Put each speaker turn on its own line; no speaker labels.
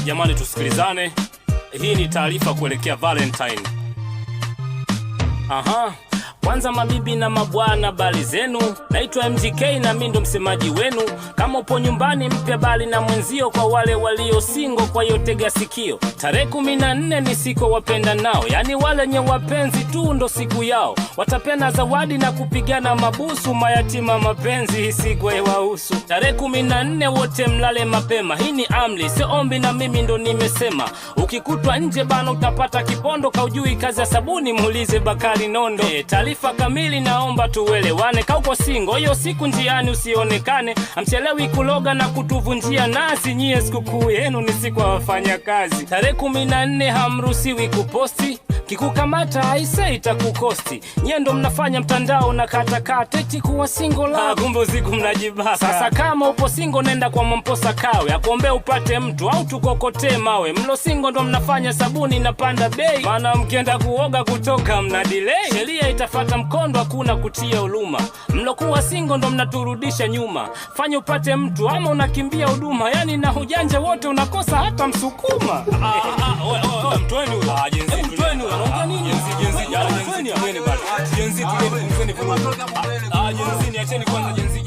Jamani tusikilizane. Hii ni taarifa kuelekea Valentine. Kwanza mabibi na mabwana, bali zenu. Naitwa MGK na mimi ndo msemaji wenu. Kama upo nyumbani mpya bali na mwenzio, kwa wale walio single kwa hiyo tega sikio. Tarehe 14 ni siku wapenda nao, yani wale nye wapenzi tu ndo siku yao. Watapena zawadi na kupigana mabusu, mayatima mapenzi hii siku haiwahusu. Tarehe 14 wote mlale mapema, hii ni amri sio ombi na mimi ndo nimesema. Ukikutwa nje bana utapata kipondo, kaujui kazi ya sabuni muulize Bakari Nondo. Taarifa kamili naomba tuelewane, kauko single hiyo siku njiani usionekane. Amchelewi kuloga na kutuvunjia nasi, nyie sikukuu yenu ni siku ya wafanya kazi. Tarehe 14 hamruhusiwi kuposti, kikukamata haise itakukosti. Nyie ndo mnafanya mtandao na katakata eti kuwa single. Kumbe usiku mnajibaka. Sasa kama upo single nenda kwa Mamposa Kawe, akuombea upate mtu au tukokotee mawe. Mlo single ndo mnafanya sabuni na panda bei, maana mkienda kuoga kutoka mna delay. Sheria itafuata mkondo, hakuna kutia huruma. Mlokuwa single ndo mnaturudisha nyuma. Fanya upate mtu ama unakimbia huduma, yani na ujanja wote unakosa hata msukuma. Mtweni huyo. Mtweni huyo. Anaongea nini? Jenzi niacheni kwanza jenzi.